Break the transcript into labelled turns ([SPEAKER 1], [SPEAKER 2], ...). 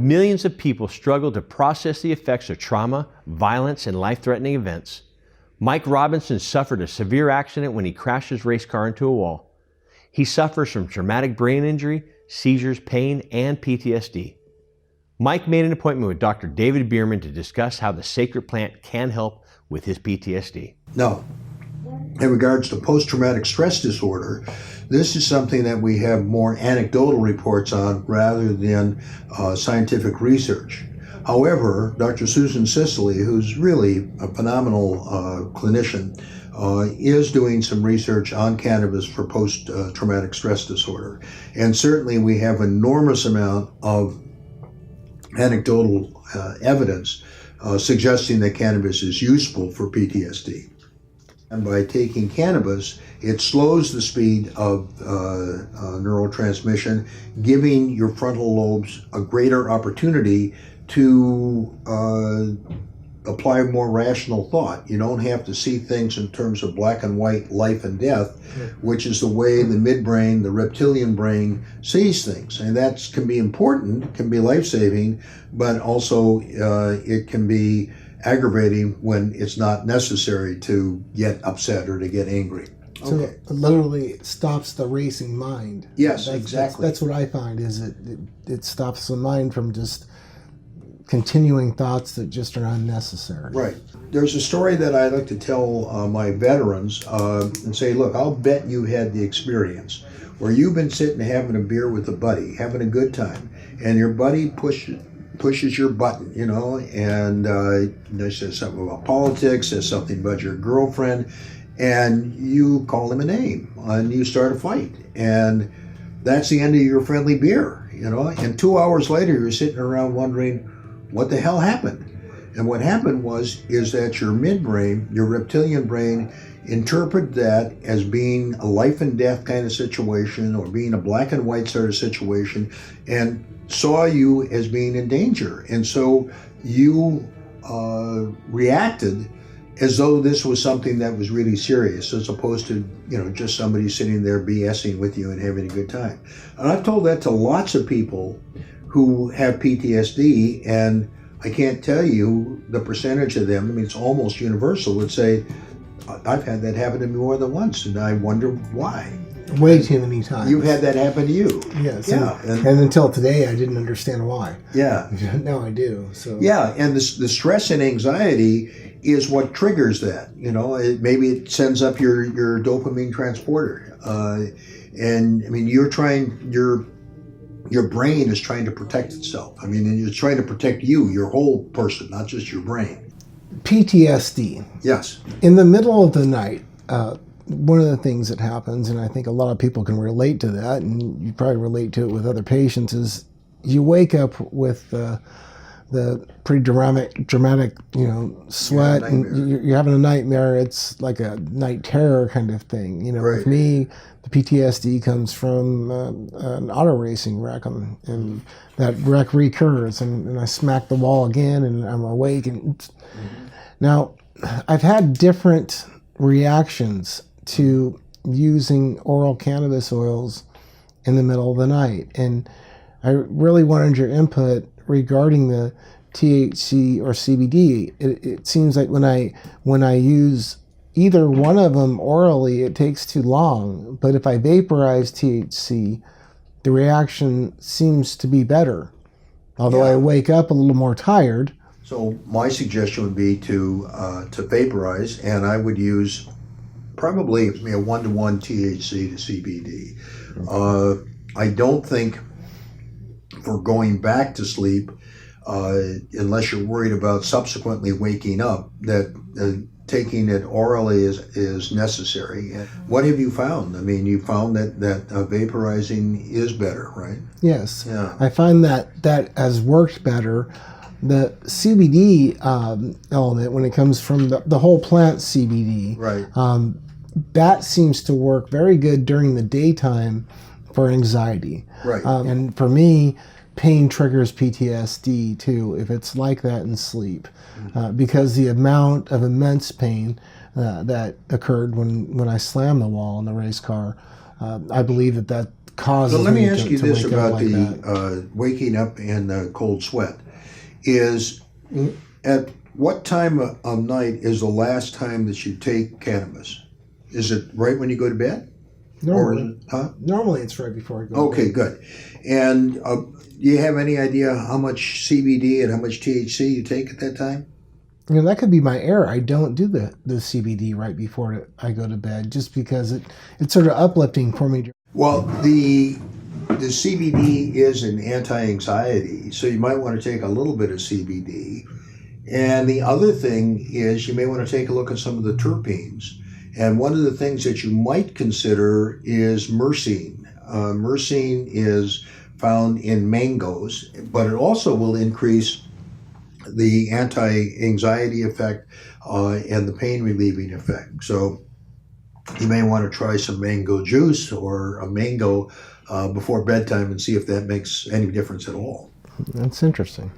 [SPEAKER 1] millions of people struggle to process the effects of trauma, violence, and life-threatening events, Mike Robinson suffered a severe accident when he crashed his race car into a wall. He suffers from traumatic brain injury, seizures, pain, and PTSD. Mike made an appointment with Dr. David Bierman to discuss how the sacred plant can help with his PTSD.
[SPEAKER 2] Now, in regards to post-traumatic stress disorder, this is something that we have more anecdotal reports on rather than scientific research. However, Dr. Susan Sicily, who's really a phenomenal clinician, is doing some research on cannabis for post-traumatic stress disorder. And certainly we have enormous amount of anecdotal evidence suggesting that cannabis is useful for PTSD. And by taking cannabis, it slows the speed of neurotransmission, giving your frontal lobes a greater opportunity to apply more rational thought. You don't have to see things in terms of black and white, life and death, which is the way the midbrain, the reptilian brain, sees things. And that can be important, can be life-saving, but also it can be aggravating when it's not necessary to get upset or to get angry.
[SPEAKER 3] So it literally stops the racing mind.
[SPEAKER 2] Yes, exactly.
[SPEAKER 3] That's what I find, is it stops the mind from just continuing thoughts that just are unnecessary.
[SPEAKER 2] Right. There's a story that I like to tell my veterans and say, look, I'll bet you had the experience where you've been sitting having a beer with a buddy, having a good time, and your buddy pushes your button, you know, and they says something about politics, says something about your girlfriend, and you call him a name, and you start a fight, and that's the end of your friendly beer, you know, and 2 hours later you're sitting around wondering, what the hell happened? And what happened is that your midbrain, your reptilian brain, interpreted that as being a life and death kind of situation or being a black and white sort of situation and saw you as being in danger. And so you reacted as though this was something that was really serious, as opposed to, you know, just somebody sitting there BSing with you and having a good time. And I've told that to lots of people who have PTSD, and I can't tell you the percentage of them, I mean, it's almost universal, would say, I've had that happen to me more than once, and I wonder why.
[SPEAKER 3] Way too many times.
[SPEAKER 2] You've had that happen to you.
[SPEAKER 3] Yes.
[SPEAKER 2] Yeah.
[SPEAKER 3] And until today, I didn't understand why.
[SPEAKER 2] Yeah.
[SPEAKER 3] Now I do. So.
[SPEAKER 2] Yeah, and the stress and anxiety is what triggers that. You know, maybe it sends up your dopamine transporter. And I mean, your brain is trying to protect itself. I mean, and it's trying to protect you, your whole person, not just your brain.
[SPEAKER 3] PTSD.
[SPEAKER 2] Yes.
[SPEAKER 3] In the middle of the night, one of the things that happens, and I think a lot of people can relate to that, and you probably relate to it with other patients, is you wake up with the pretty dramatic, you know, sweat, and you're having a nightmare. It's like a night terror kind of thing. You know,
[SPEAKER 2] right.
[SPEAKER 3] With me, the PTSD comes from an auto racing wreck, and that wreck recurs, and I smack the wall again, and I'm awake. And now, I've had different reactions to using oral cannabis oils in the middle of the night, and I really wanted your input regarding the THC or CBD. It seems like when I use either one of them orally, it takes too long, but if I vaporize THC, the reaction seems to be better, although I wake up a little more tired.
[SPEAKER 2] So my suggestion would be to vaporize, and I would use probably a 1-to-1 THC to CBD. I don't think for going back to sleep, unless you're worried about subsequently waking up, that taking it orally is necessary. What have you found? I mean, you found that vaporizing is better, right?
[SPEAKER 3] Yes.
[SPEAKER 2] Yeah.
[SPEAKER 3] I find that has worked better. The CBD element, when it comes from the whole plant CBD,
[SPEAKER 2] right.
[SPEAKER 3] That seems to work very good during the daytime for anxiety.
[SPEAKER 2] Right.
[SPEAKER 3] And for me, pain triggers PTSD too, if it's like that in sleep, because the amount of immense pain that occurred when I slammed the wall in the race car I believe that causes
[SPEAKER 2] So let me
[SPEAKER 3] me
[SPEAKER 2] ask you
[SPEAKER 3] to
[SPEAKER 2] this
[SPEAKER 3] wake up
[SPEAKER 2] about
[SPEAKER 3] like that.
[SPEAKER 2] the waking up and the cold sweat. Is at what time of night is the last time that you take cannabis? Is it right when you go to bed?
[SPEAKER 3] Normally,
[SPEAKER 2] Huh?
[SPEAKER 3] normally it's right before I go.
[SPEAKER 2] Okay,
[SPEAKER 3] to bed.
[SPEAKER 2] good. And do you have any idea how much CBD and how much THC you take at that time?
[SPEAKER 3] You know, that could be my error. I don't do the CBD right before I go to bed, just because it's sort of uplifting for me.
[SPEAKER 2] Well, the CBD is an anti-anxiety, so you might want to take a little bit of CBD. And the other thing is you may want to take a look at some of the terpenes. And one of the things that you might consider is myrcene. Myrcene is found in mangoes, but it also will increase the anti-anxiety effect and the pain relieving effect. So you may want to try some mango juice or a mango before bedtime and see if that makes any difference at all.
[SPEAKER 3] That's interesting.